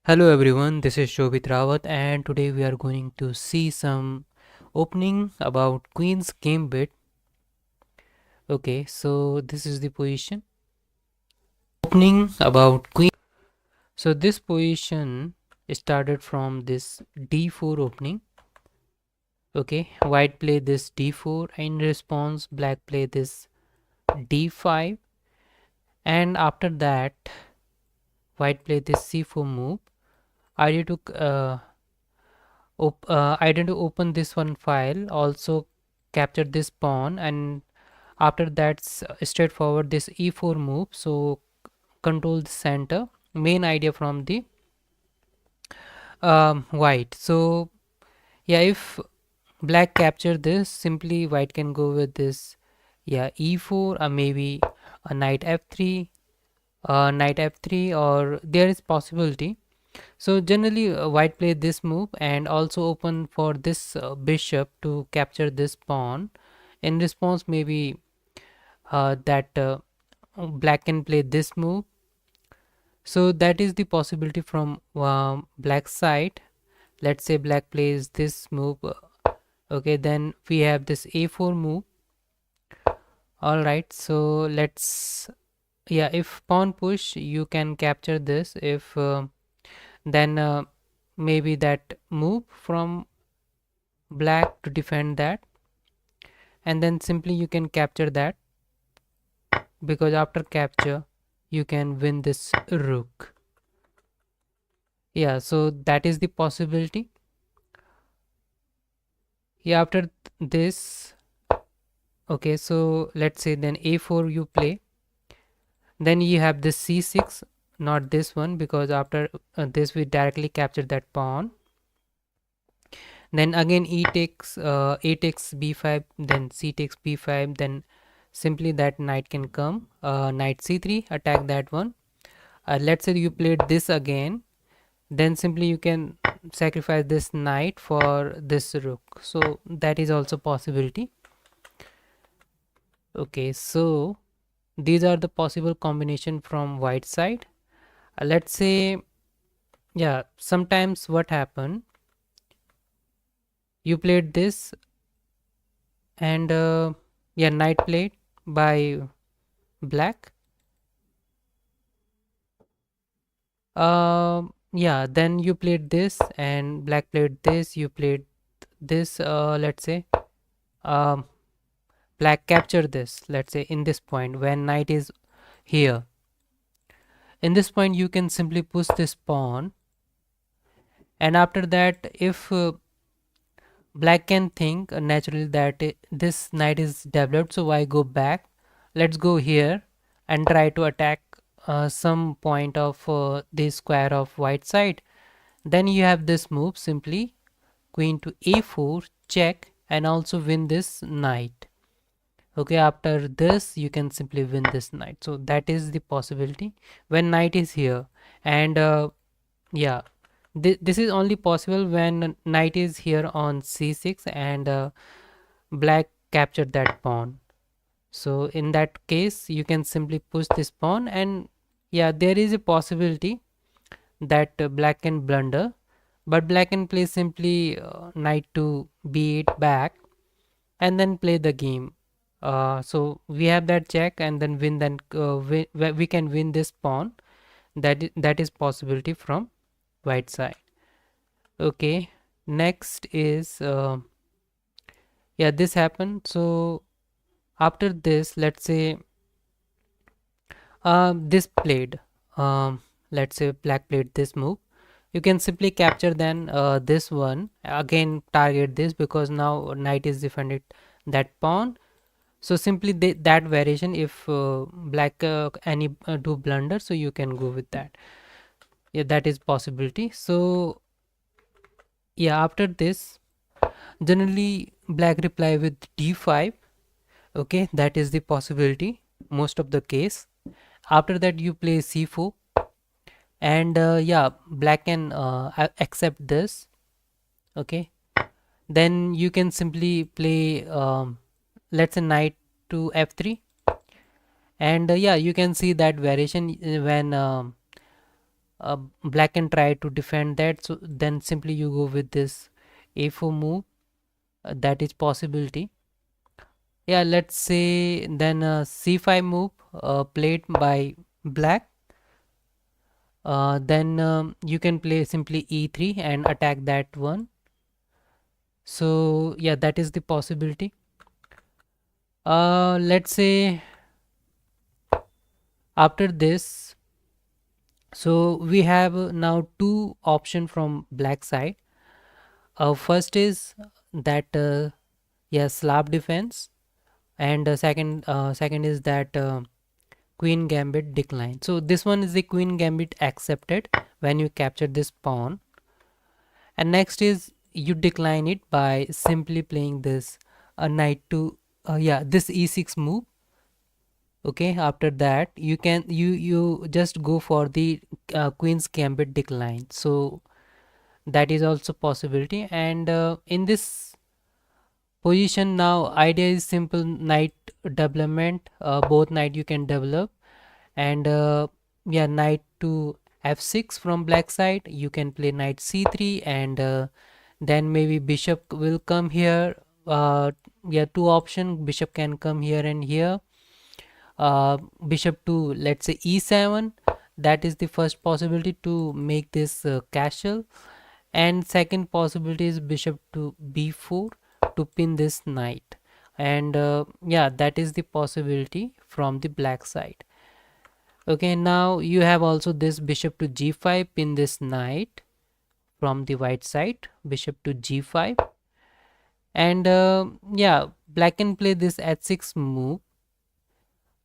Hello everyone, this is Shobhit Rawat and today we are going to see some opening about Queen's Gambit. Okay, so this is the position. Opening about Queen. So this position started from this D4 opening. Okay, white play this D4. In response, black play this D5, and after that white play this C4 move. I need to I need to open this one file, also capture this pawn, and after that's straightforward this e4 move. So control the center, main idea from the white. So yeah, if black capture this, simply white can go with this, yeah, e4, or maybe a knight f3, or there is possibility. So generally white play this move and also open for this bishop to capture this pawn. In response, maybe that black can play this move. So that is the possibility from black side. Let's say black plays this move. Okay, then we have this a4 move. All right, so let's, yeah, if pawn push you can capture this. If then maybe that move from black to defend that, and then simply you can capture that, because after capture you can win this rook. Yeah, so that is the possibility. Yeah, after this, okay, so let's say then a4 you play, then you have this c6, not this one, because after this we directly capture that pawn. Then again e takes a takes b5, then c takes b5, then simply that knight can come, knight c3, attack that one. Let's say you played this again, then simply you can sacrifice this knight for this rook, so that is also possibility. Okay, so these are the possible combination from white side. Let's say, yeah, sometimes what happen, you played this, and yeah, knight played by black. Yeah, then you played this and black played this, you played this, let's say um black capture this, let's say in this point when knight is here. In this point you can simply push this pawn, and after that if black can think naturally that this knight is developed, so why go back, let's go here and try to attack some point of the square of white side. Then you have this move, simply queen to a4 check, and also win this knight. Okay, after this you can simply win this knight, so that is the possibility when knight is here. And yeah, this is only possible when knight is here on c6 and black captured that pawn. So in that case you can simply push this pawn, and yeah, there is a possibility that black can blunder, but black can play simply knight to b8 back and then play the game. So we have that check and then win, then we can win this pawn. That is possibility from white side. Okay, next is yeah, this happened. So after this, let's say this played, let's say black played this move, you can simply capture then this one, again target this, because now knight is defended that pawn. So simply that variation, if black any do blunder, so you can go with that. Yeah, that is possibility. So yeah, after this generally black reply with d5. Okay, that is the possibility most of the case. After that you play c4, and yeah, black can accept this. Okay, then you can simply play let's say knight to f3, and yeah, you can see that variation when black can try to defend that, so then simply you go with this a4 move. That is possibility. Yeah, let's say then c5 move played by black. Then you can play simply e3 and attack that one. So yeah, that is the possibility. Let's say after this, so we have now two option from black side. First is that yeah, slab defense, and second is that queen gambit decline. So this one is the queen gambit accepted when you capture this pawn, and next is you decline it by simply playing this knight to yeah, this e6 move. Okay, after that you just go for the queen's gambit decline. So that is also possibility, and in this position now idea is simple knight development. Both knight you can develop, and yeah, knight to f6 from black side. You can play knight c3, and then maybe bishop will come here. Yeah, two option, bishop can come here and here. Bishop to, let's say, e7. That is the first possibility to make this castle, and second possibility is bishop to b4 to pin this knight. And yeah, that is the possibility from the black side. Okay, now you have also this bishop to g5, pin this knight from the white side, bishop to g5. And yeah, black can play this h6 move.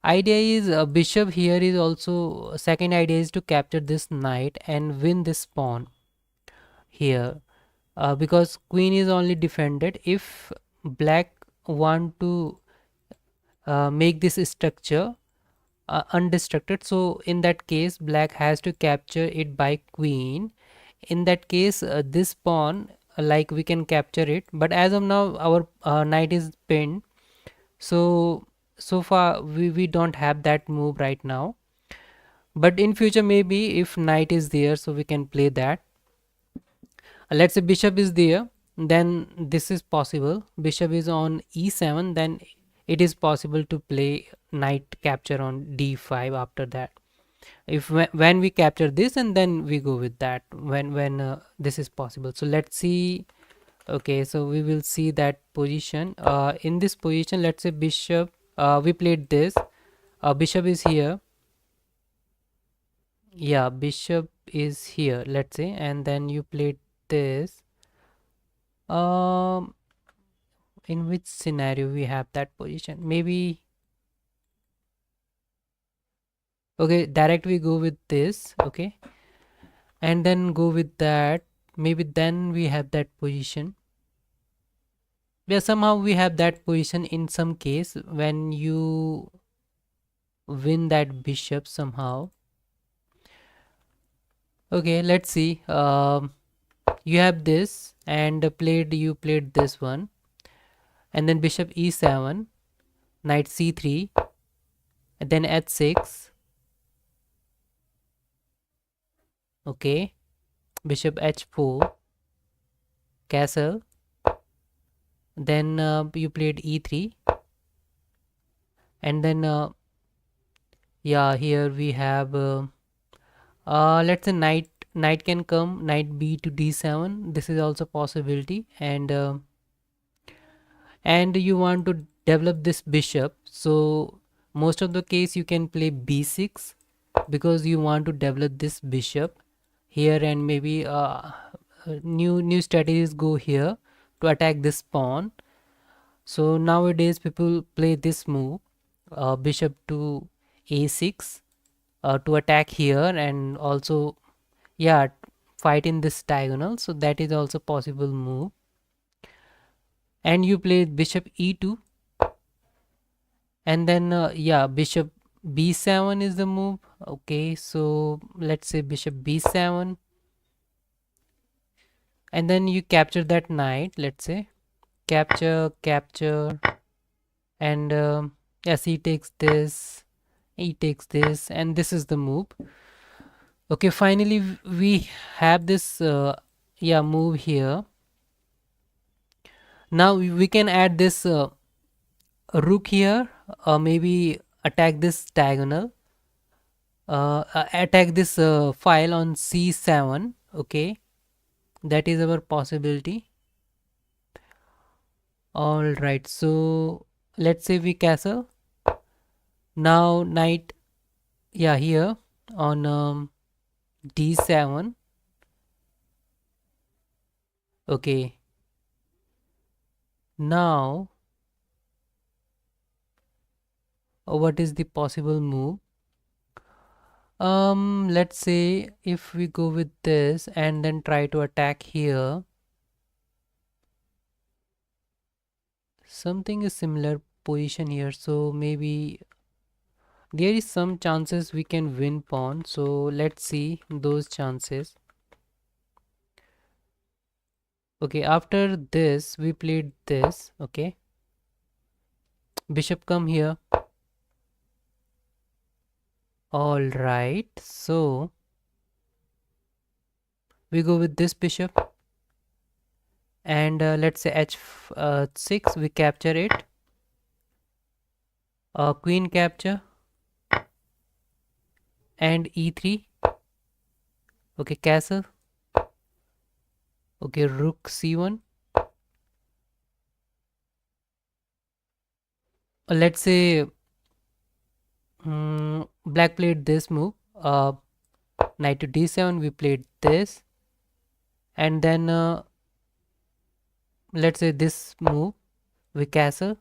Idea is bishop here is also, second idea is to capture this knight and win this pawn here, because queen is only defended. If black want to make this structure undestructed, so in that case black has to capture it by queen. In that case this pawn, like, we can capture it, but as of now our knight is pinned. So so far we don't have that move right now, but in future maybe if knight is there, so we can play that. Let's say bishop is there, then this is possible. Bishop is on e7, then it is possible to play knight capture on d5 after that. If when we capture this, and then we go with that when this is possible. So let's see. Okay, so we will see that position. In this position, let's say bishop, we played this, bishop is here. Yeah, bishop is here, let's say, and then you played this. um in which scenario we have that position? Maybe, okay, direct we go with this. Okay, and then go with that. Maybe then we have that position. Yeah, somehow we have that position in some case when you win that bishop somehow. Okay, let's see. You have this, and you played this one, and then bishop e7, knight c3, and then h6. Okay, bishop h4, castle. Then you played e3, and then yeah, here we have let's say knight can come, knight b to d7. This is also possibility, and you want to develop this bishop, so most of the case you can play b6 because you want to develop this bishop here, and maybe new strategies go here to attack this pawn. So nowadays people play this move, bishop to a6, to attack here, and also, yeah, fight in this diagonal. So that is also possible move. And you play bishop e2, and then yeah, bishop b7 is the move. Okay, so let's say bishop b7, and then you capture that knight. Let's say capture, and yes, he takes this, and this is the move. Okay, finally we have this yeah, move here. Now we can add this rook here, maybe attack this diagonal, attack this file on c7. Okay, that is our possibility. All right, so let's say we castle. Now knight, yeah, here on d7. Okay, now what is the possible move? Let's say if we go with this and then try to attack here, something is similar position here, so maybe there is some chances we can win pawn. So let's see those chances. Okay, after this we played this. Okay, bishop come here. All right, so we go with this bishop, and let's say h6, we capture it. Queen capture and e3. Okay, castle. Okay, rook c1. Let's say black played this move. Knight to d7, we played this, and then let's say this move, we castle,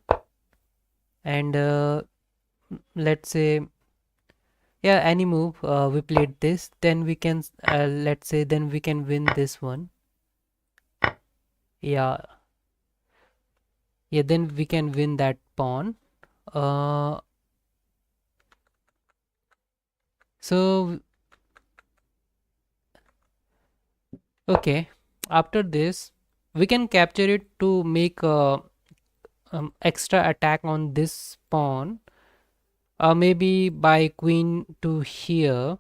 and let's say, yeah, any move, we played this, then we can let's say then we can win this one. Yeah, yeah, then we can win that pawn. uh, so okay, after this we can capture it to make extra attack on this pawn, maybe by queen to here.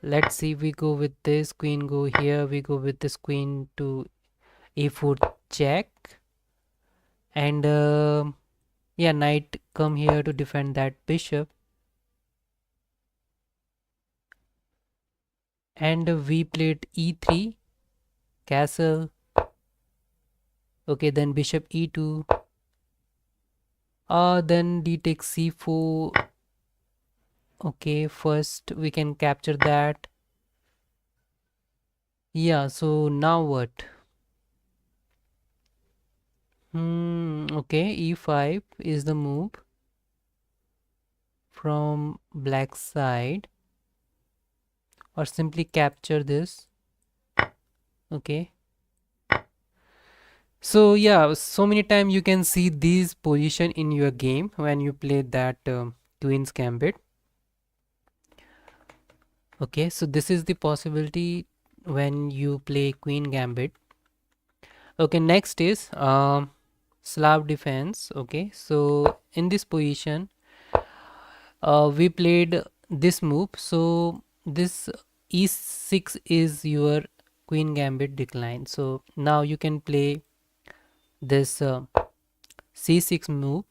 Let's see, we go with this queen go here, we go with this queen to a4 check, and yeah, knight come here to defend that bishop, and we played e3, castle. Okay, then bishop e2, then d takes c4. Okay, first we can capture that. Yeah, so now what? Okay, e5 is the move from black side, or simply capture this. Okay, so yeah, so many times you can see these position in your game when you play that queen's gambit. Okay, so this is the possibility when you play queen gambit. Okay, next is Slav defense. Okay, so in this position we played this move, so this e6 is your queen gambit decline. So now you can play this c6 move,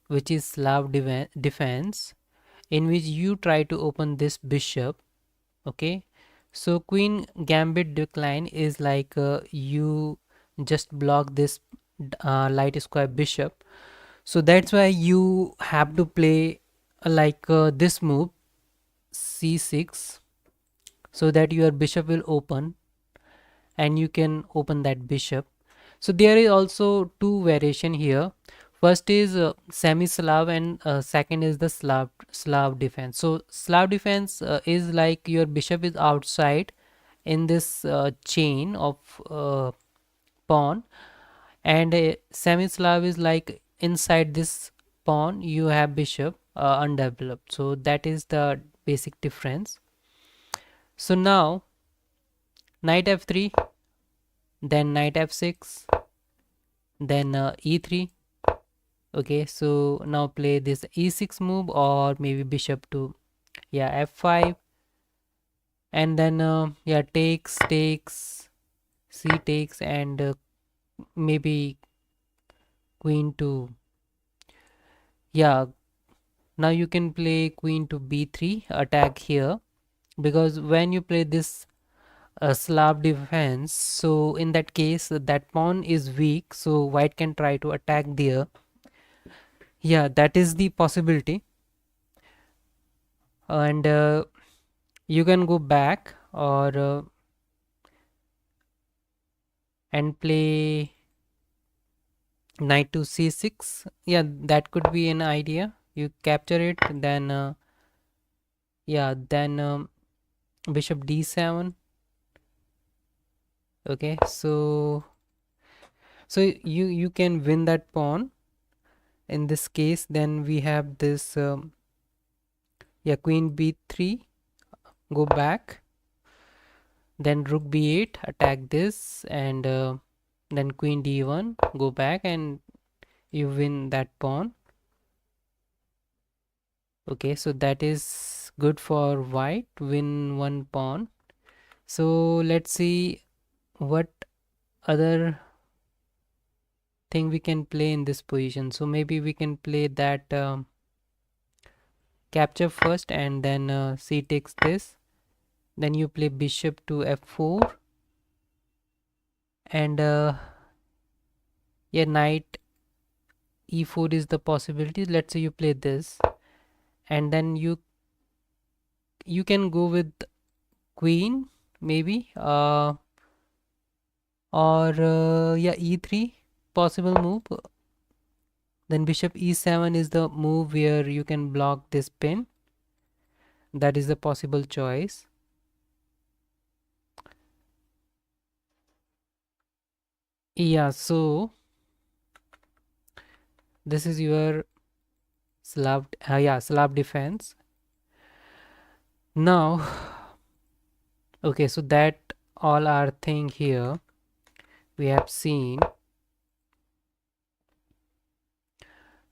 which is Slav defense, in which you try to open this bishop. Okay, so queen gambit decline is like you just block this light square bishop, so that's why you have to play like this move c6, so that your bishop will open and you can open that bishop. So there is also two variation here. First is semi Slav, and second is the Slav defense. So Slav defense is like your bishop is outside in this chain of pawn, and semi Slav is like inside this pawn you have bishop undeveloped. So that is the basic difference. So now knight f3, then knight f6, then e3. Okay, so now play this e6 move, or maybe bishop to, yeah, f5, and then yeah, takes c takes, and maybe queen to, yeah, now you can play queen to b3 attack here, because when you play this Slav defense, so in that case that pawn is weak, so white can try to attack there. Yeah, that is the possibility. And you can go back, or and play knight to c6. Yeah, that could be an idea. You capture it, then yeah, then bishop d7. Okay, so you can win that pawn in this case. Then we have this yeah, queen b3, go back, then rook b8 attack this, and then queen d1, go back, and you win that pawn. Okay, so that is good for white, win one pawn. So let's see what other thing we can play in this position. So maybe we can play that capture first, and then c takes this, then you play bishop to f4, and yeah, knight e4 is the possibility. Let's say you play this, and then you can go with queen maybe, or yeah, e3 possible move. Then bishop e7 is the move where you can block this pin. That is the possible choice. Yeah, so this is your Slav, yeah, Slav defense. Now, okay, so that all our thing here we have seen.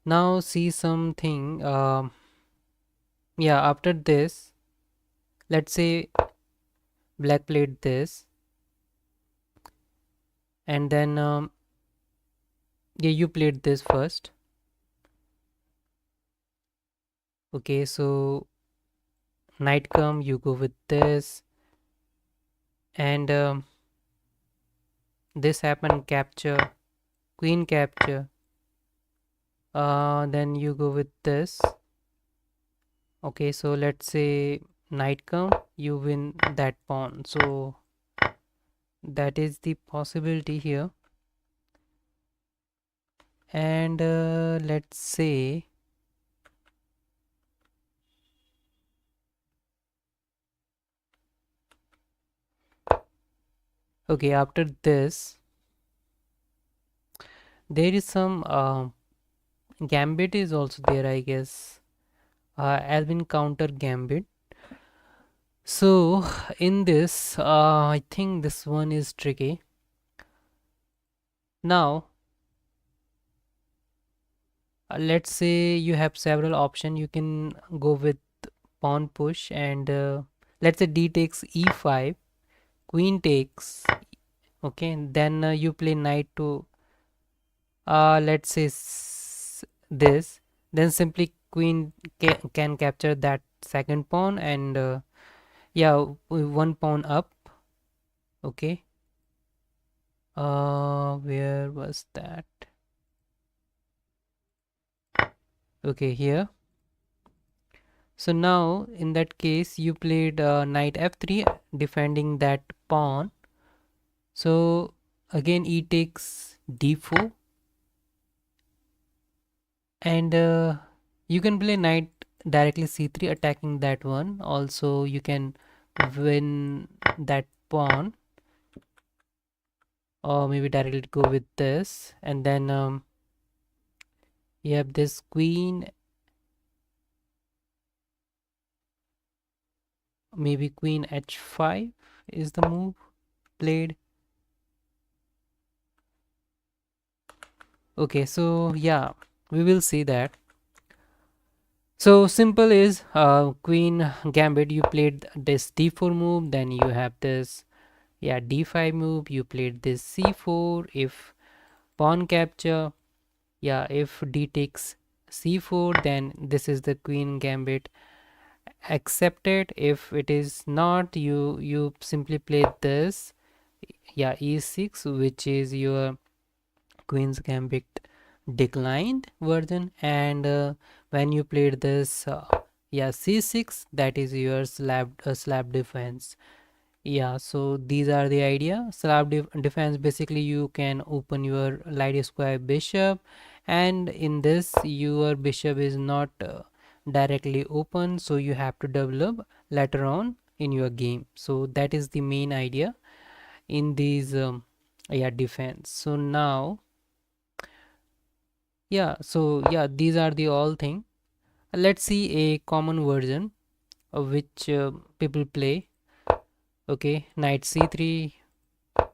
Now see something. Yeah, after this, let's say black played this, and then yeah, you played this first. Okay, so knight come, you go with this, and this happened, capture, queen capture. Then you go with this. Okay, so let's say knight come, you win that pawn. So that is the possibility here. And let's say okay, after this there is some gambit is also there, I guess. Alvin counter gambit. So in this I think this one is tricky. Now let's say you have several options. You can go with pawn push, and let's say d takes e5, queen takes, okay, then you play knight to let's say this, then simply queen can capture that second pawn, and yeah, one pawn up. Okay, where was that? Okay, here. So now in that case you played knight f3 defending that pawn. So again e takes d4, and you can play knight directly c3 attacking that one. Also you can win that pawn, or maybe directly go with this, and then you have this queen, maybe queen h5 is the move played. Okay, so yeah, we will see that. So simple is queen gambit. You played this d4 move, then you have this, yeah, d5 move. You played this c4. If pawn capture, yeah, if d takes c4, then this is the queen gambit accepted. If it is not, you simply play this, yeah, e6, which is your queen's gambit declined version. And when you played this, yeah, c6, that is your slab defense. Yeah, so these are the idea. Slab defense, basically you can open your light square bishop, and in this your bishop is not directly open, so you have to develop later on in your game. So that is the main idea in these yeah, defense. So now, yeah, so yeah, these are the all thing. Let's see a common version of which people play. Okay, knight c3,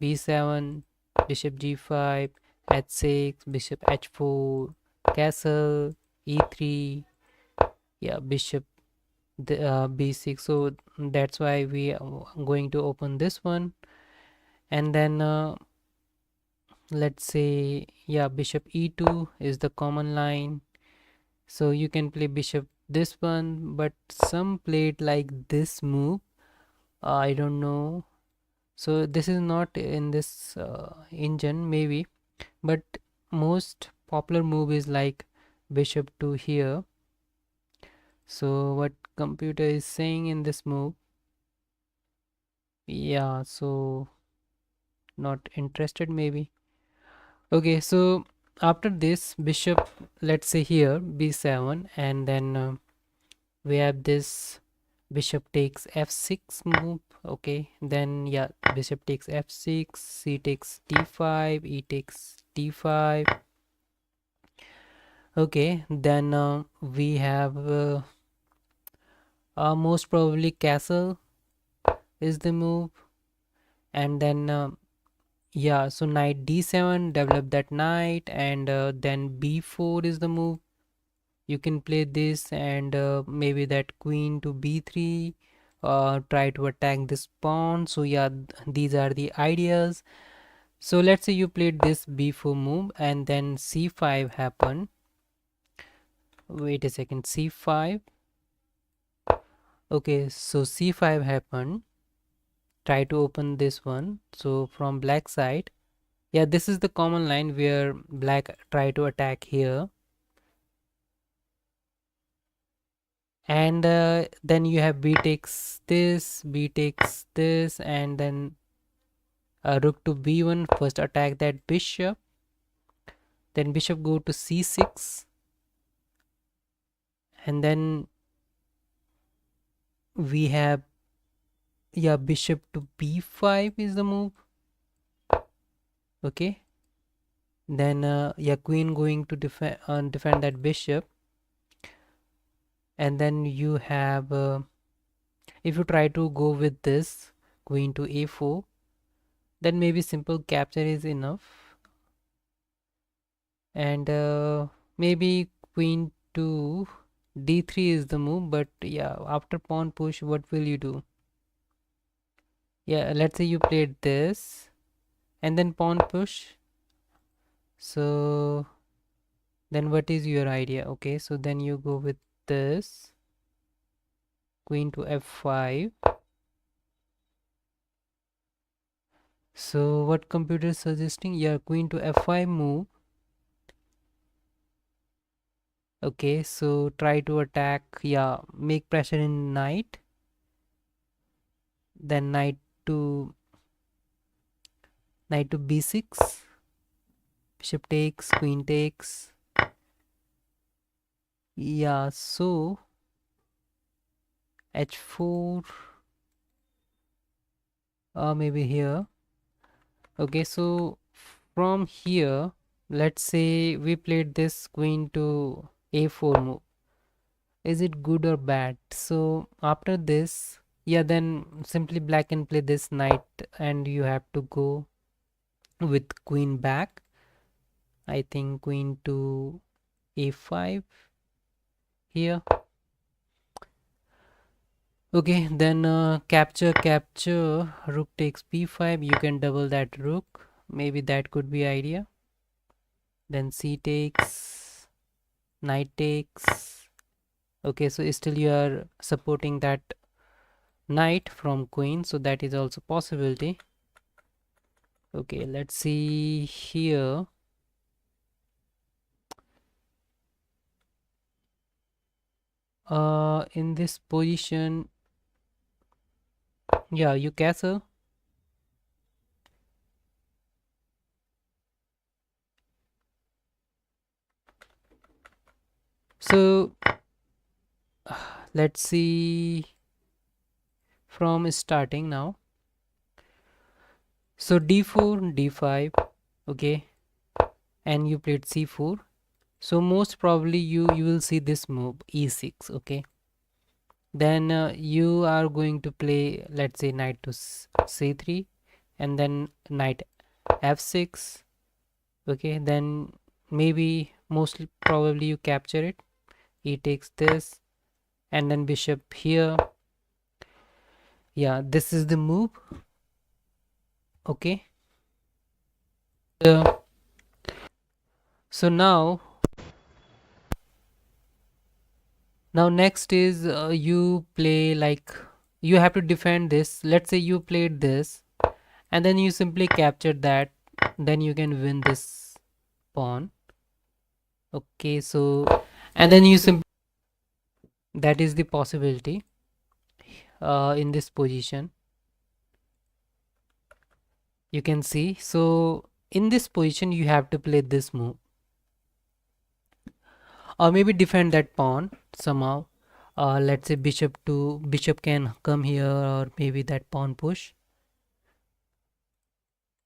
b7, bishop g5, h6, bishop h4, castle, e3, yeah, bishop b6. So that's why we are going to open this one. And then let's say, yeah, bishop e2 is the common line. So you can play bishop this one, but some play it like this move. I don't know. So this is not in this engine maybe, but most popular move is like bishop to here. So what computer is saying in this move? Yeah, so not interested maybe. Okay, so after this bishop, let's say here b7, and then we have this bishop takes f6 move. Okay, then yeah, bishop takes f6, c takes d5, e takes d5. Okay, then we have most probably castle is the move. And then yeah, so knight d7, develop that knight, and then b4 is the move. You can play this, and maybe that queen to b3, try to attack this pawn. So yeah, these are the ideas. So let's say you played this b4 move, and then c5 happened. Wait a second, c5. Okay, so c5 happened. Try to open this one. So from black side, yeah, this is the common line where black try to attack here. And then you have b takes this, b takes this, and then rook to b1, first attack that bishop, then bishop go to c6, and then we have, yeah, bishop to b5 is the move. Okay, then yeah, queen going to defend that bishop. And then you have if you try to go with this queen to a4, then maybe simple capture is enough. And maybe queen to d3 is the move, but yeah, after pawn push, what will you do? Yeah, let's say you played this and then pawn push. So then what is your idea? Okay, so then you go with this queen to f5. So what computer is suggesting? Yeah, queen to f5 move. Okay, so try to attack, yeah, make pressure in knight, then knight to b6, bishop takes, queen takes. Yeah, so h4, maybe here. Okay, so from here, let's say we played this queen to a4 move. Is it good or bad? So after this, yeah, then simply black can play this knight, and you have to go with queen back. I think queen to a5 here. Okay, then capture rook takes b5. You can double that rook, maybe that could be idea. Then c takes, knight takes. Okay, so still you are supporting that knight from queen, so that is also possibility. Okay, let's see here. In this position, yeah, you castle. So let's see from starting now. So d4, d5, okay, and you played c4. So most probably you will see this move e6, okay. Then you are going to play, let's say, knight to c3, and then knight f6, okay. Then maybe mostly probably you capture it. He takes this, and then bishop here. Yeah, this is the move, okay. uh, so now next is you play like you have to defend this. Let's say you played this and then you simply capture that, then you can win this pawn, okay. So and then you simply, that is the possibility in this position, you can see. So in this position you have to play this move, or maybe defend that pawn somehow. Let's say bishop can come here, or maybe that pawn push,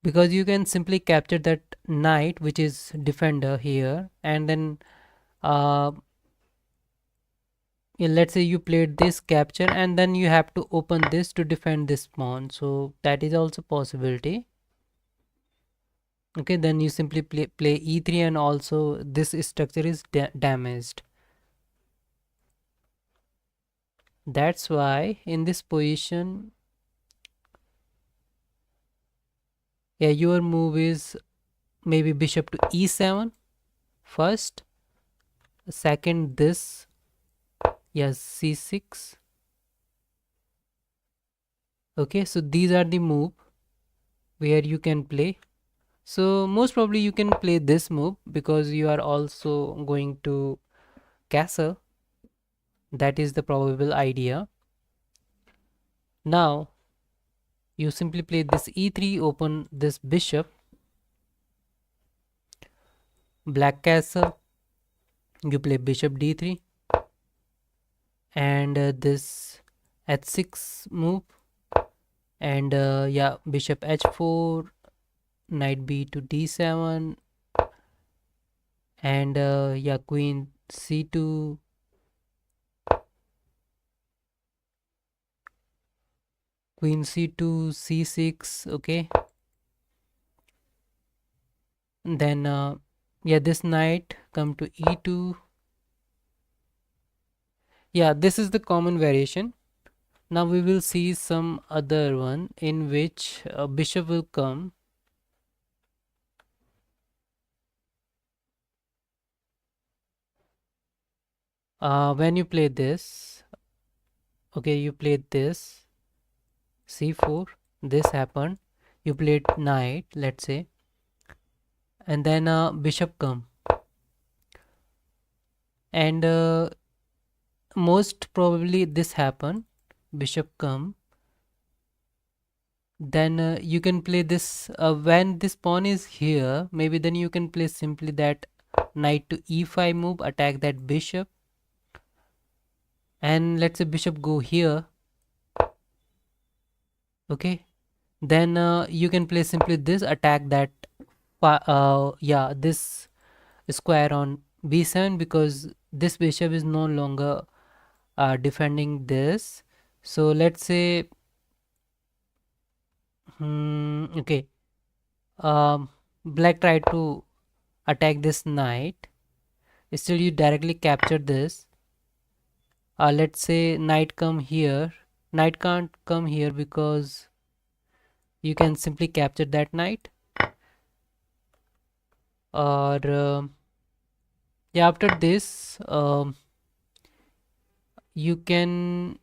because you can simply capture that knight which is defender here, and then uh, yeah, let's say you played this capture and then you have to open this to defend this pawn, so that is also possibility, okay. Then you simply play e3, and also this structure is damaged. That's why in this position, yeah, your move is maybe bishop to e7 first, second this, yes, c6, okay. So these are the move where you can play. So most probably you can play this move because you are also going to castle. That is the probable idea. Now you simply play this e3, open this bishop, black castle, you play bishop d3, and this h6 move, and yeah, bishop h4, knight b to d7, and yeah, queen c2, queen c2, c6, okay. And then yeah, this knight come to e2. Yeah, this is the common variation. Now we will see some other one in which bishop will come. When you play this, okay, you played this c4, this happened, you played knight, let's say, and then bishop come, and most probably this happened, bishop come. Then you can play this when this pawn is here, maybe then you can play simply that knight to e5 move, attack that bishop, and let's say bishop go here, okay. Then you can play simply this, attack that yeah, this square on b7, because this bishop is no longer defending this. So let's say okay, black tried to attack this knight, still you directly capture this. Let's say knight come here, Knight can't come here because you can simply capture that knight, or yeah, after this you can,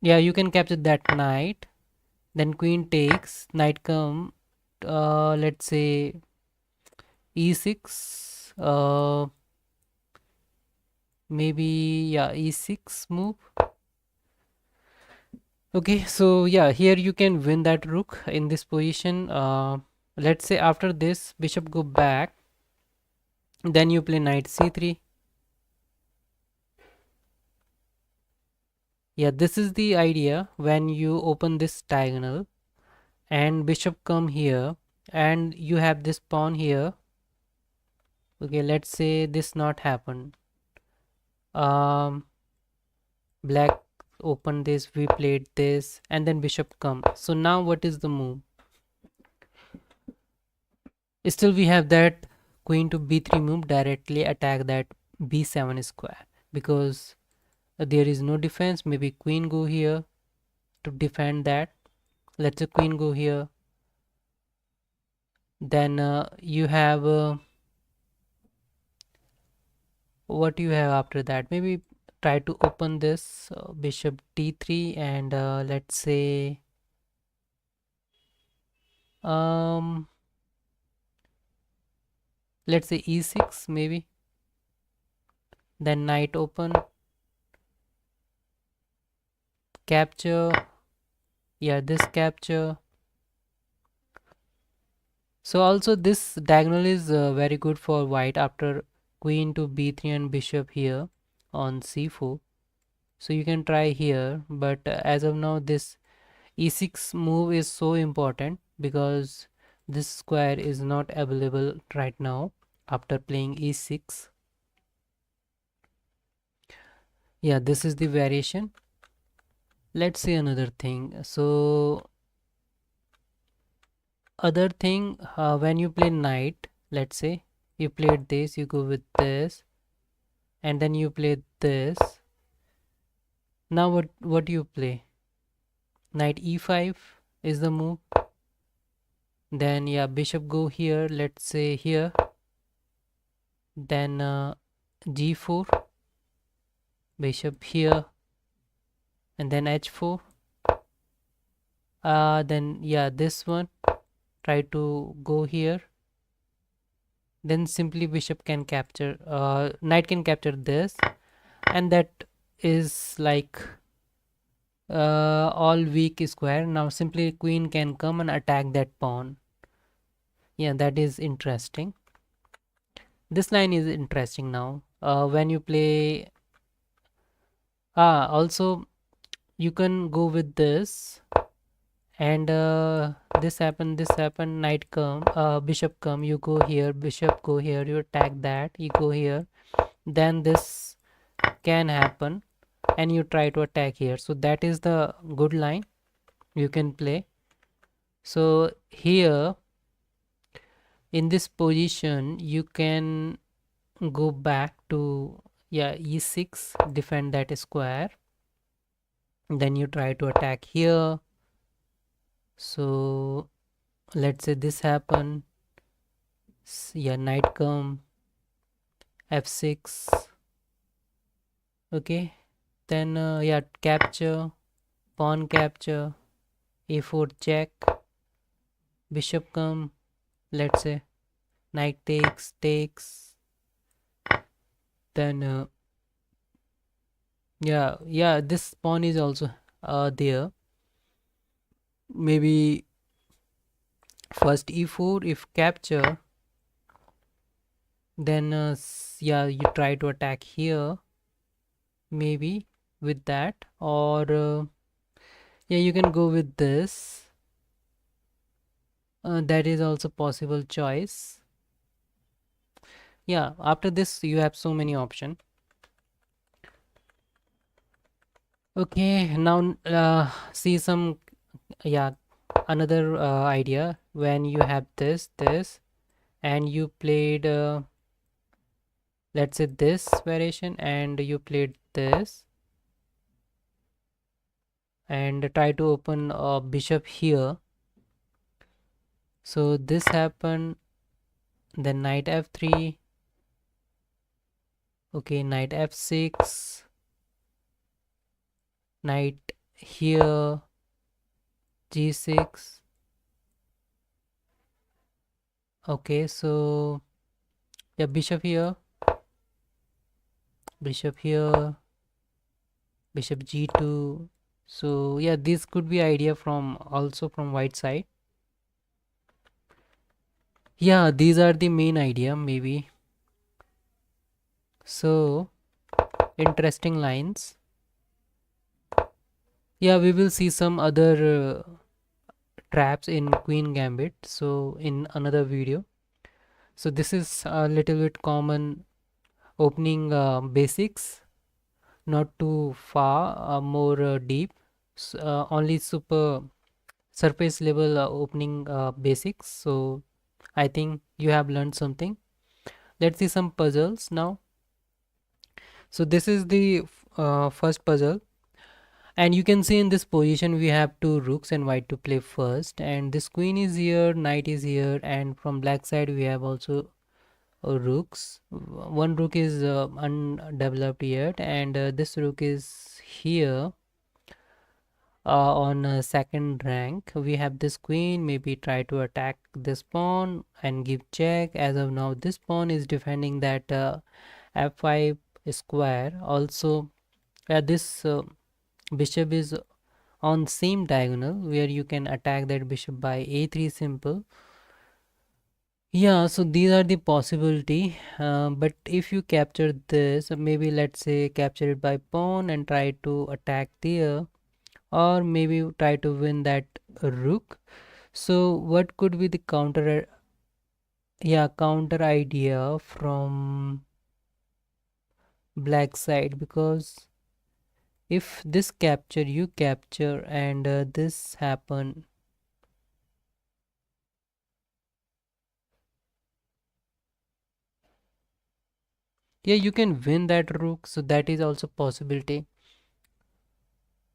yeah, you can capture that knight, then queen takes, knight come, let's say e6, maybe, yeah, e6 move. Okay, so yeah, here you can win that rook in this position. Let's say after this bishop go back, then you play knight c3. Yeah, this is the idea. When you open this diagonal and bishop come here and you have this pawn here. Okay, let's say this not happen. Black open this, we played this, and then bishop come. So now what is the move? Still we have that queen to b3 move, directly attack that b7 square, because there is no defense. Maybe queen go here to defend that. Let's say queen go here, then you have what you have after that. Maybe try to open this bishop d3, and let's say um let's say e6 maybe, then knight open, capture, yeah, this capture. So also this diagonal is very good for white after queen to b3 and bishop here on c4. So you can try here, but as of now this e6 move is so important because this square is not available right now after playing e6. Yeah, this is the variation. Let's see another thing. So other thing, when you play knight, let's say you played this, you go with this, and then you play this. Now what do you play? Knight e5 is the move. Then yeah, bishop go here, let's say here, then g4, bishop here, and then h4. Then yeah, this one, try to go here, then simply bishop can capture, knight can capture this, and that is like all weak square. Now simply queen can come and attack that pawn. Yeah, that is interesting. This line is interesting. Now when you play, also you can go with this, and this happen, knight come, bishop come, you go here, bishop go here, you attack that, you go here, then this can happen and you try to attack here. So that is the good line you can play. So here in this position you can go back to, yeah, e6, defend that square, then you try to attack here. So let's say this happen, yeah, knight come, f6. Okay, then yeah, capture, pawn capture, a4 check, bishop come, let's say knight takes, then yeah, this pawn is also there. Maybe first e4, if capture, then yeah, you try to attack here, maybe with that, or yeah, you can go with this. That is also possible choice. Yeah, after this you have so many options. Okay, now see some, yeah, another idea. When you have this and you played let's say this variation, and you played this, and try to open a bishop here. So this happened, then knight f3. Okay, knight f6, knight here, g6. Okay, so yeah, bishop here, bishop here, bishop g2. So yeah, this could be idea from also from white side. Yeah, these are the main idea maybe. So interesting lines. Yeah, we will see some other traps in queen gambit, so in another video. So this is a little bit common opening basics, not too far, more deep, only super surface level opening basics. So I think you have learned something. Let's see some puzzles now. So this is the first puzzle, and you can see in this position we have two rooks and white to play first, and this queen is here, knight is here, and from black side we have also rooks. One rook is undeveloped yet, and this rook is here on second rank. We have this queen, maybe try to attack this pawn and give check. As of now this pawn is defending that f5 square. Also this bishop is on same diagonal where you can attack that bishop by a3 simple. Yeah, so these are the possibility, but if you capture this, maybe let's say capture it by pawn and try to attack there, or maybe try to win that rook. So what could be the counter? Yeah, counter idea from black side, because if this capture you capture and this happen. Yeah, you can win that rook, so that is also possibility.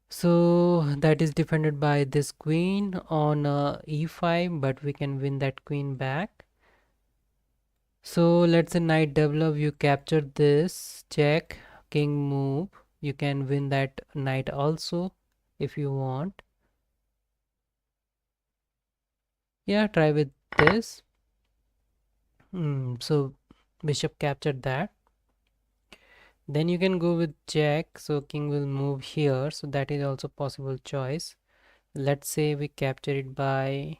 So that is defended by this queen on e5, but we can win that queen back. So let's say knight develop, you capture this, check, king move. You can win that knight also if you want. Yeah, try with this. So bishop captured that. Then you can go with check, so king will move here, so that is also possible choice. Let's say we capture it by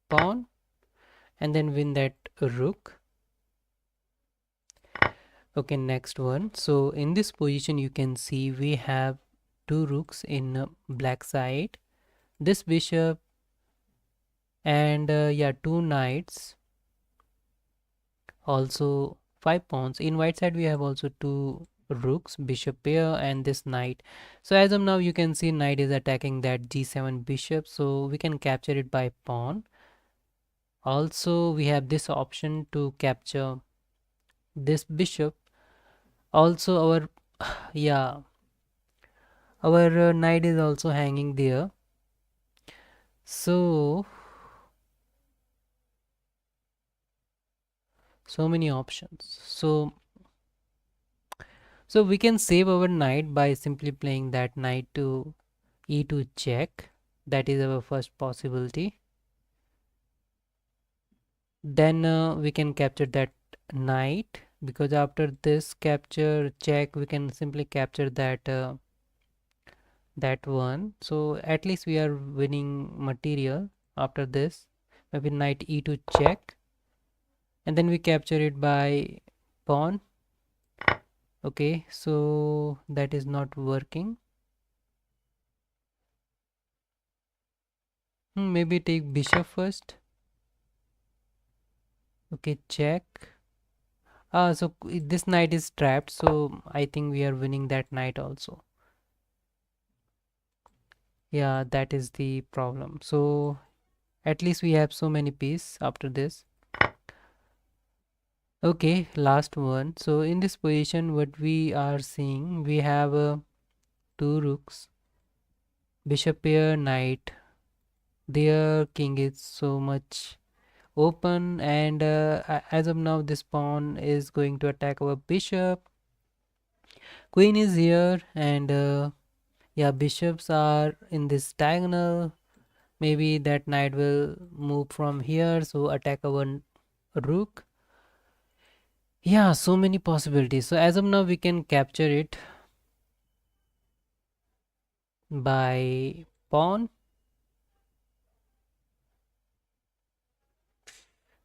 pawn and then win that rook. Okay, next one. So in this position you can see we have two rooks in black side, this bishop, and yeah, two knights, also five pawns. In white side we have also two rooks, bishop pair, and this knight. So as of now you can see knight is attacking that g7 bishop, so we can capture it by pawn. Also we have this option to capture this bishop. Also our yeah, our knight is also hanging there. So many options. So we can save our knight by simply playing that knight to e2 check. That is our first possibility. Then we can capture that knight, because after this capture check we can simply capture that that one. So at least we are winning material. After this maybe knight e2 check, and then we capture it by pawn. Okay, so that is not working. Maybe take bishop first. Okay, check. So this knight is trapped, so I think we are winning that knight also. Yeah, that is the problem. So at least we have so many pieces after this. Okay, last one. So in this position what we are seeing, we have two rooks. Bishop here, knight there, king is so much open, and as of now this pawn is going to attack our bishop. Queen is here, and yeah, bishops are in this diagonal. Maybe that knight will move from here, so attack our rook. Yeah, so many possibilities. So as of now we can capture it by pawn.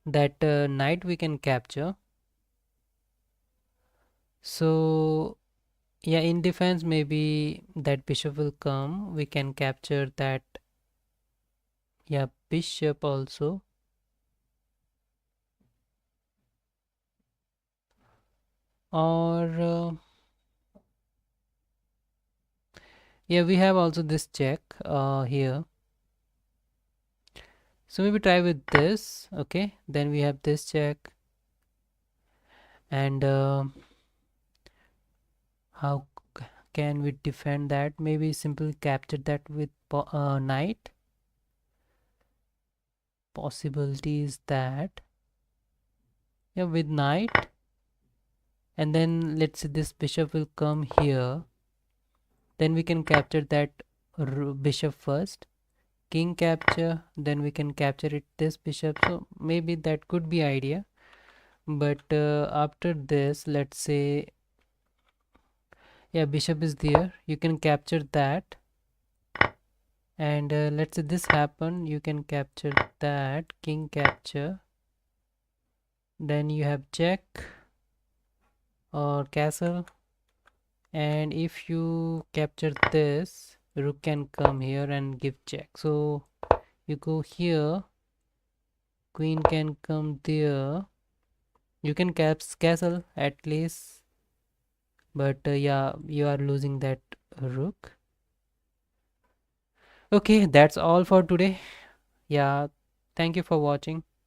That knight we can capture. So yeah, in defense maybe that bishop will come, we can capture that. Yeah, bishop also. Or yeah, we have also this check here. So maybe try with this. Okay, then we have this check. And how can we defend that? Maybe simply capture that with knight. Possibility is that, yeah, with knight, and then let's say this bishop will come here, then we can capture that bishop first. King capture, then we can capture it this bishop. So maybe that could be idea, but after this, let's say, yeah, bishop is there, you can capture that. And let's say this happen, you can capture that, king capture, then you have check or castle. And if you capture this, rook can come here and give check. So you go here, queen can come there, you can castle at least, but yeah, you are losing that rook. Okay, that's all for today. Yeah, thank you for watching.